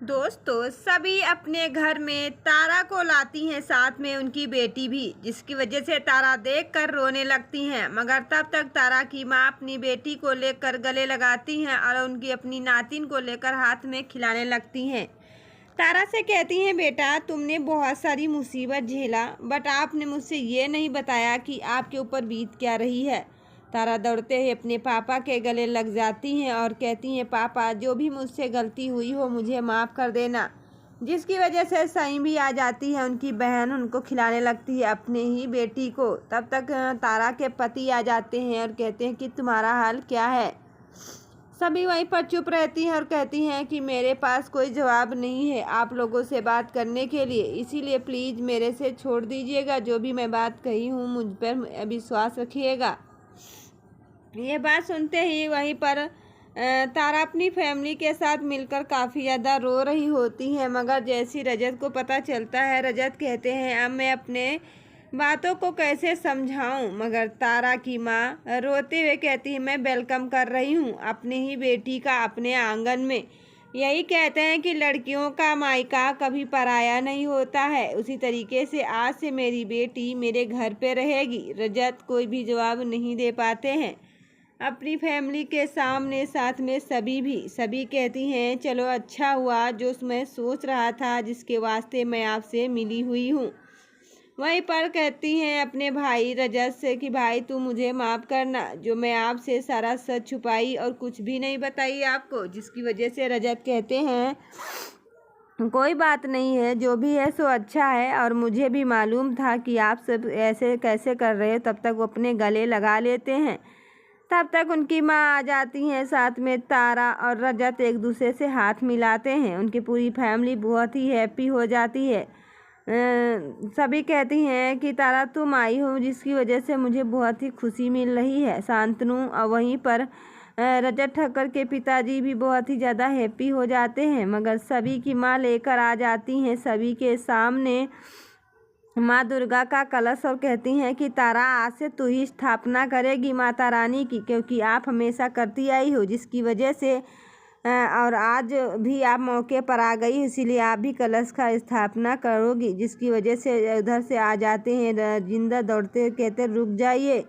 दोस्तों सभी अपने घर में तारा को लाती हैं, साथ में उनकी बेटी भी, जिसकी वजह से तारा देखकर रोने लगती हैं। मगर तब तक तारा की माँ अपनी बेटी को लेकर गले लगाती हैं और उनकी अपनी नातिन को लेकर हाथ में खिलाने लगती हैं। तारा से कहती हैं, बेटा तुमने बहुत सारी मुसीबत झेला, बट आपने मुझसे ये नहीं बताया कि आपके ऊपर बीत क्या रही है। तारा दौड़ते हुए अपने पापा के गले लग जाती हैं और कहती हैं, पापा जो भी मुझसे गलती हुई हो मुझे माफ़ कर देना। जिसकी वजह से सई भी आ जाती है, उनकी बहन उनको खिलाने लगती है अपने ही बेटी को। तब तक तारा के पति आ जाते हैं और कहते हैं कि तुम्हारा हाल क्या है। सभी वहीं पर चुप रहती हैं और कहती हैं कि मेरे पास कोई जवाब नहीं है आप लोगों से बात करने के लिए, इसीलिए प्लीज़ मेरे से छोड़ दीजिएगा। जो भी मैं बात कही हूँ मुझ पर विश्वास रखिएगा। ये बात सुनते ही वहीं पर तारा अपनी फैमिली के साथ मिलकर काफ़ी ज़्यादा रो रही होती है। मगर जैसी रजत को पता चलता है, रजत कहते हैं अब मैं अपने बातों को कैसे समझाऊं। मगर तारा की माँ रोते हुए कहती है, मैं वेलकम कर रही हूँ अपनी ही बेटी का अपने आंगन में। यही कहते हैं कि लड़कियों का मायका कभी पराया नहीं होता है, उसी तरीके से आज से मेरी बेटी मेरे घर पे रहेगी। रजत कोई भी जवाब नहीं दे पाते हैं अपनी फैमिली के सामने, साथ में सभी कहती हैं चलो अच्छा हुआ जो मैं सोच रहा था, जिसके वास्ते मैं आपसे मिली हुई हूँ। वहीं पर कहती हैं अपने भाई रजत से कि भाई तू मुझे माफ़ करना, जो मैं आपसे सारा सच छुपाई और कुछ भी नहीं बताई आपको। जिसकी वजह से रजत कहते हैं कोई बात नहीं है, जो भी है सो अच्छा है, और मुझे भी मालूम था कि आप सब ऐसे कैसे कर रहे हो। तब तक वो अपने गले लगा लेते हैं। तब तक उनकी माँ आ जाती हैं, साथ में तारा और रजत एक दूसरे से हाथ मिलाते हैं। उनकी पूरी फैमिली बहुत ही हैप्पी हो जाती है। सभी कहती हैं कि तारा तुम आई हो, जिसकी वजह से मुझे बहुत ही खुशी मिल रही है। शांतनु और वहीं पर रजत ठक्कर के पिताजी भी बहुत ही ज़्यादा हैप्पी हो जाते हैं। मगर सभी की माँ लेकर आ जाती हैं सभी के सामने माँ दुर्गा का कलश और कहती हैं कि तारा आज से तू ही स्थापना करेगी माता रानी की, क्योंकि आप हमेशा करती आई हो। जिसकी वजह से और आज भी आप मौके पर आ गई, इसीलिए आप भी कलश का स्थापना करोगी। जिसकी वजह से उधर से आ जाते हैं जिंदा दौड़ते, कहते रुक जाइए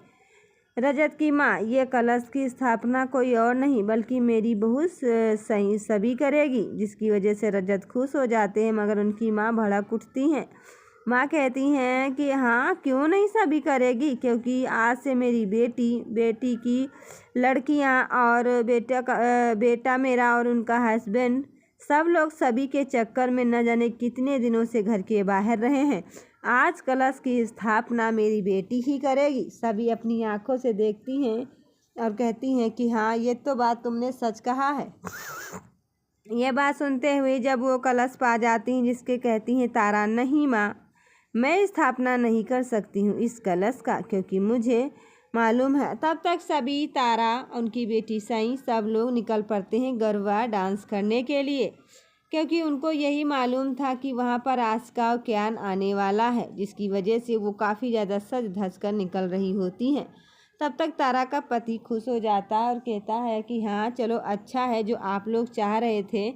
रजत की माँ, ये कलश की स्थापना कोई और नहीं बल्कि मेरी बहू सही सभी करेगी। जिसकी वजह से रजत खुश हो जाते हैं, मगर उनकी माँ भड़क उठती हैं। माँ कहती हैं कि हाँ क्यों नहीं सभी करेगी, क्योंकि आज से मेरी बेटी की लड़कियाँ और बेटा मेरा और उनका हस्बैंड सब लोग सभी के चक्कर में न जाने कितने दिनों से घर के बाहर रहे हैं। आज कलश की स्थापना मेरी बेटी ही करेगी। सभी अपनी आंखों से देखती हैं और कहती हैं कि हाँ ये तो बात तुमने सच कहा है। ये बात सुनते हुए जब वो कलश पा जाती हैं, जिसके कहती हैं तारा नहीं माँ, मैं स्थापना नहीं कर सकती हूँ इस कलश का, क्योंकि मुझे मालूम है। तब तक सभी तारा, उनकी बेटी सई, सब लोग निकल पड़ते हैं गरबा डांस करने के लिए, क्योंकि उनको यही मालूम था कि वहाँ पर आज का ज्ञान आने वाला है। जिसकी वजह से वो काफ़ी ज़्यादा सज धज कर निकल रही होती हैं। तब तक तारा का पति खुश हो जाता है और कहता है कि हाँ चलो अच्छा है जो आप लोग चाह रहे थे।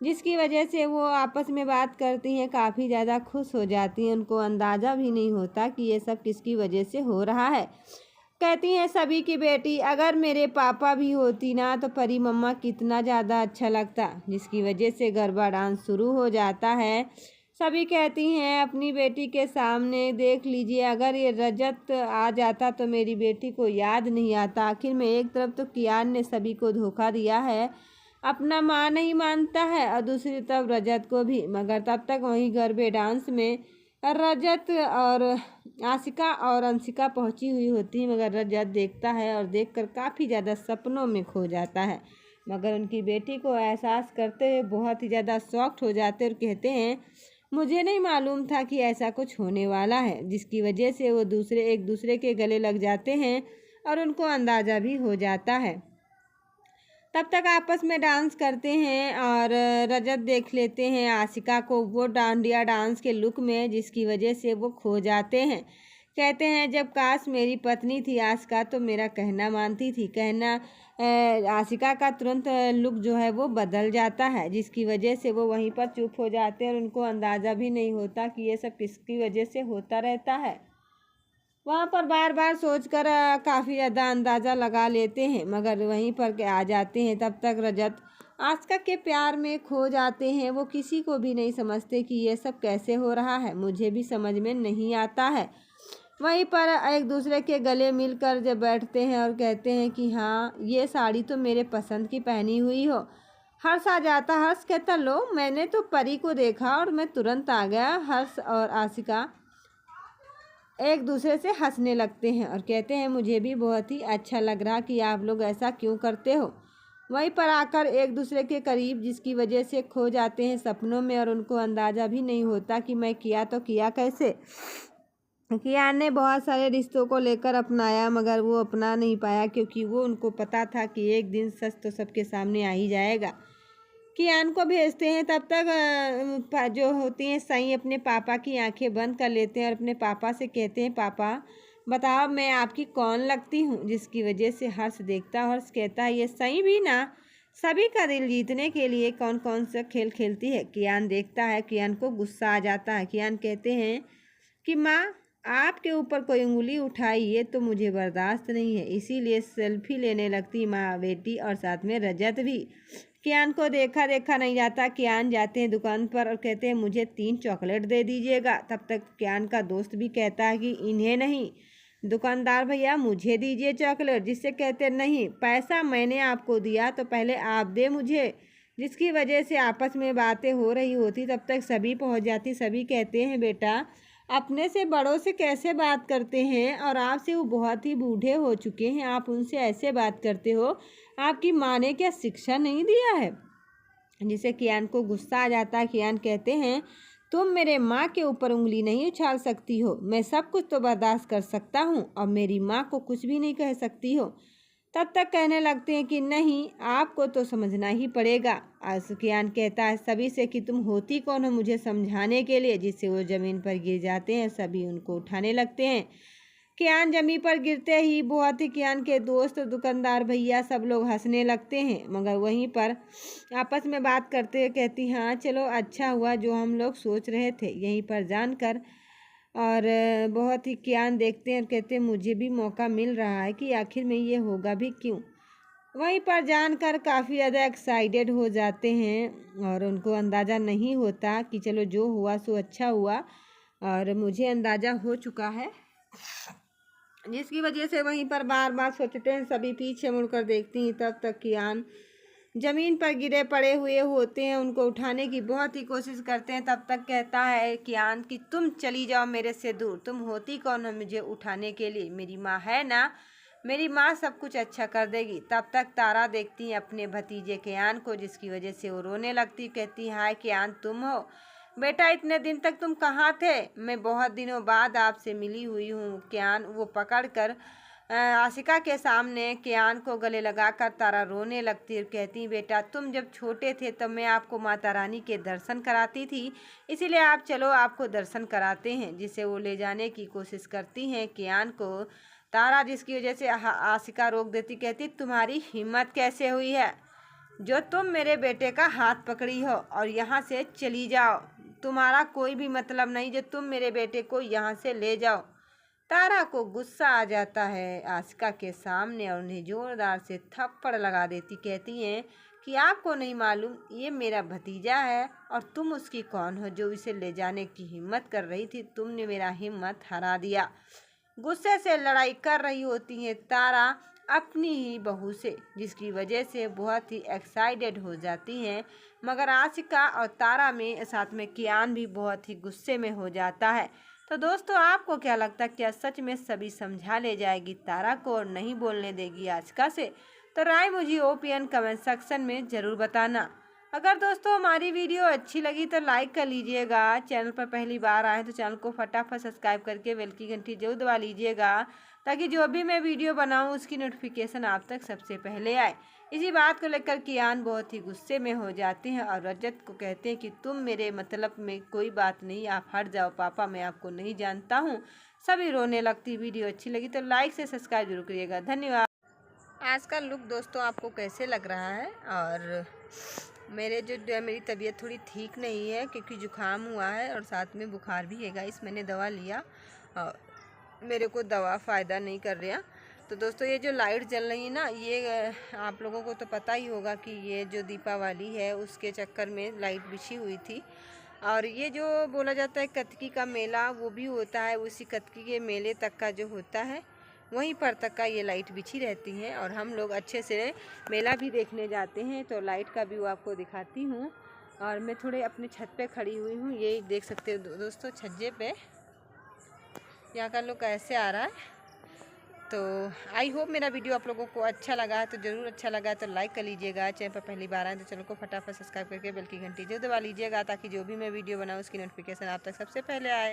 जिसकी वजह से वो आपस में बात करती हैं, काफ़ी ज़्यादा खुश हो जाती हैं। उनको अंदाज़ा भी नहीं होता कि ये सब किसकी वजह से हो रहा है। कहती हैं सभी की बेटी, अगर मेरे पापा भी होती ना तो परी मम्मा कितना ज़्यादा अच्छा लगता। जिसकी वजह से गरबा डांस शुरू हो जाता है। सभी कहती हैं अपनी बेटी के सामने, देख लीजिए अगर ये रजत आ जाता तो मेरी बेटी को याद नहीं आता। आखिर में एक तरफ तो कियान ने सभी को धोखा दिया है, अपना माँ नहीं मानता है, और दूसरी तरफ रजत को भी। मगर तब तक वहीं गरबे डांस में रजत और आशिका और अंशिका पहुंची हुई होती है। मगर रजत देखता है और देखकर काफ़ी ज़्यादा सपनों में खो जाता है। मगर उनकी बेटी को एहसास करते हुए बहुत ही ज़्यादा शॉक्ड हो जाते और कहते हैं मुझे नहीं मालूम था कि ऐसा कुछ होने वाला है। जिसकी वजह से वो एक दूसरे के गले लग जाते हैं और उनको अंदाज़ा भी हो जाता है। तब तक आपस में डांस करते हैं और रजत देख लेते हैं आशिका को वो डांडिया डांस के लुक में, जिसकी वजह से वो खो जाते हैं। कहते हैं जब काश मेरी पत्नी थी आशिका तो मेरा कहना मानती थी। कहना आशिका का तुरंत लुक जो है वो बदल जाता है, जिसकी वजह से वो वहीं पर चुप हो जाते हैं और उनको अंदाज़ा भी नहीं होता कि ये सब किसकी वजह से होता रहता है। वहाँ पर बार बार सोचकर काफ़ी ज़्यादा अंदाज़ा लगा लेते हैं, मगर वहीं पर आ जाते हैं। तब तक रजत आस्का के प्यार में खो जाते हैं। वो किसी को भी नहीं समझते कि ये सब कैसे हो रहा है, मुझे भी समझ में नहीं आता है। वहीं पर एक दूसरे के गले मिलकर जब बैठते हैं और कहते हैं कि हाँ, ये साड़ी तो मेरे पसंद की पहनी हुई हो। हर्ष आ जाता। हर्ष कहता, लो मैंने तो परी को देखा और मैं तुरंत आ गया। हर्ष और आशिका एक दूसरे से हंसने लगते हैं और कहते हैं मुझे भी बहुत ही अच्छा लग रहा कि आप लोग ऐसा क्यों करते हो। वहीं पर आकर एक दूसरे के करीब, जिसकी वजह से खो जाते हैं सपनों में और उनको अंदाज़ा भी नहीं होता कि मैं किया तो किया कैसे। कियान ने बहुत सारे रिश्तों को लेकर अपनाया, मगर वो अपना नहीं पाया क्योंकि वो उनको पता था कि एक दिन सच तो सबके सामने आ ही जाएगा। कियान को भेजते हैं। तब तक जो होती हैं सई अपने पापा की आंखें बंद कर लेते हैं और अपने पापा से कहते हैं, पापा बताओ मैं आपकी कौन लगती हूँ। जिसकी वजह से हर्ष देखता है। हर्ष कहता है, ये सई भी ना सभी का दिल जीतने के लिए कौन कौन सा खेल खेलती है। कियान देखता है। कियान को गुस्सा आ जाता है। कियान कहते हैं कि माँ आपके ऊपर कोई उंगली उठाई ये तो मुझे बर्दाश्त नहीं है, इसीलिए सेल्फी लेने लगती माँ बेटी और साथ में रजत भी। कियान को देखा देखा नहीं जाता। कियान जाते हैं दुकान पर और कहते हैं मुझे 3 चॉकलेट दे दीजिएगा। तब तक कियान का दोस्त भी कहता है कि इन्हें नहीं दुकानदार भैया मुझे दीजिए चॉकलेट। जिससे कहते नहीं, पैसा मैंने आपको दिया तो पहले आप दे मुझे। जिसकी वजह से आपस में बातें हो रही होती। तब तक सभी पहुंच जाती। सभी कहते हैं बेटा अपने से बड़ों से कैसे बात करते हैं, और आपसे वो बहुत ही बूढ़े हो चुके हैं, आप उनसे ऐसे बात करते हो। आपकी माँ ने क्या शिक्षा नहीं दिया है। जिसे कियान को गुस्सा आ जाता है। कियान कहते हैं तुम मेरे माँ के ऊपर उंगली नहीं उछाल सकती हो। मैं सब कुछ तो बर्दाश्त कर सकता हूँ और मेरी माँ को कुछ भी नहीं कह सकती हो। तब तक कहने लगते हैं कि नहीं, आपको तो समझना ही पड़ेगा। कियान कहता है सभी से कि तुम होती कौन हो मुझे समझाने के लिए। जिससे वो ज़मीन पर गिर जाते हैं। सभी उनको उठाने लगते हैं। कियान जमीन पर गिरते ही बहुत ही कियान के दोस्त दुकानदार भैया सब लोग हंसने लगते हैं, मगर वहीं पर आपस में बात करते हुए कहती हाँ चलो अच्छा हुआ जो हम लोग सोच रहे थे यहीं पर जानकर। और बहुत ही कियान देखते हैं और कहते हैं मुझे भी मौका मिल रहा है कि आखिर में ये होगा भी क्यों। वहीं पर जानकर काफ़ी ज़्यादा एक्साइटेड हो जाते हैं और उनको अंदाज़ा नहीं होता कि चलो जो हुआ सो अच्छा हुआ और मुझे अंदाज़ा हो चुका है। जिसकी वजह से वहीं पर बार बार सोचते हैं। सभी पीछे मुड़कर देखती हैं। तब तक कियान ज़मीन पर गिरे पड़े हुए होते हैं। उनको उठाने की बहुत ही कोशिश करते हैं। तब तक कहता है कियान कि तुम चली जाओ मेरे से दूर। तुम होती कौन हो मुझे उठाने के लिए। मेरी माँ है ना, मेरी माँ सब कुछ अच्छा कर देगी। तब तक तारा देखती है अपने भतीजे कियान को, जिसकी वजह से वो रोने लगती। कहती हाय कियान तुम हो बेटा, इतने दिन तक तुम कहाँ थे। मैं बहुत दिनों बाद आपसे मिली हुई हूँ। कियान वो पकड़कर आशिका के सामने कियान को गले लगाकर तारा रोने लगती और कहती बेटा तुम जब छोटे थे तब मैं आपको माता रानी के दर्शन कराती थी, इसीलिए आप चलो आपको दर्शन कराते हैं। जिसे वो ले जाने की कोशिश करती हैं कियान को तारा, जिसकी वजह से आशिका रोक देती। कहती तुम्हारी हिम्मत कैसे हुई है जो तुम मेरे बेटे का हाथ पकड़ी हो और यहाँ से चली जाओ। तुम्हारा कोई भी मतलब नहीं जो तुम मेरे बेटे को यहाँ से ले जाओ। तारा को गुस्सा आ जाता है आशिका के सामने और उन्हें जोरदार से थप्पड़ लगा देती। कहती हैं कि आपको नहीं मालूम ये मेरा भतीजा है और तुम उसकी कौन हो जो इसे ले जाने की हिम्मत कर रही थी। तुमने मेरा हिम्मत हरा दिया। गुस्से से लड़ाई कर रही होती है तारा अपनी ही बहू से, जिसकी वजह से बहुत ही एक्साइटेड हो जाती हैं। मगर आशिका और तारा में साथ में कियान भी बहुत ही गुस्से में हो जाता है। तो दोस्तों आपको क्या लगता है, क्या सच में सभी समझा ले जाएगी तारा को और नहीं बोलने देगी आशिका से? तो राय मुझे ओपीएन कमेंट सेक्शन में ज़रूर बताना। अगर दोस्तों हमारी वीडियो अच्छी लगी तो लाइक कर लीजिएगा। चैनल पर पहली बार आए तो चैनल को फटाफट सब्सक्राइब करके बेल की घंटी जरूर दबा लीजिएगा, ताकि जो भी मैं वीडियो बनाऊं उसकी नोटिफिकेशन आप तक सबसे पहले आए। इसी बात को लेकर कियान बहुत ही गुस्से में हो जाते हैं और रजत को कहते हैं कि तुम मेरे मतलब में कोई बात नहीं, आप हट जाओ पापा, मैं आपको नहीं जानता हूँ। सभी रोने लगती। वीडियो अच्छी लगी तो लाइक से सब्सक्राइब जरूर करिएगा। धन्यवाद। आज का लुक दोस्तों आपको कैसे लग रहा है? और मेरी तबीयत थोड़ी ठीक नहीं है क्योंकि जुकाम हुआ है और साथ में बुखार भी है गाइस। मैंने दवा लिया और मेरे को दवा फ़ायदा नहीं कर रहा। तो दोस्तों ये जो लाइट जल रही है ना, ये आप लोगों को तो पता ही होगा कि ये जो दीपावली है उसके चक्कर में लाइट बिछी हुई थी। और ये जो बोला जाता है कतकी का मेला, वो भी होता है उसी कतकी के मेले तक का जो होता है वहीं पर तक का ये लाइट बिछी रहती हैं और हम लोग अच्छे से मेला भी देखने जाते हैं। तो लाइट का व्यू आपको दिखाती हूँ। और मैं थोड़े अपने छत पे खड़ी हुई हूँ, ये देख सकते हो दोस्तों छज्जे पे यहाँ का लुक ऐसे आ रहा है। तो आई होप मेरा वीडियो आप लोगों को अच्छा लगा है। तो ज़रूर अच्छा लगा है तो लाइक कर लीजिएगा। चैनल पर पहली बार आए तो चैनल को फटाफट सब्सक्राइब करके बेल की घंटी जो दबा लीजिएगा ताकि जो भी मैं वीडियो बनाऊँ उसकी नोटिफिकेशन आप तक सबसे पहले आए।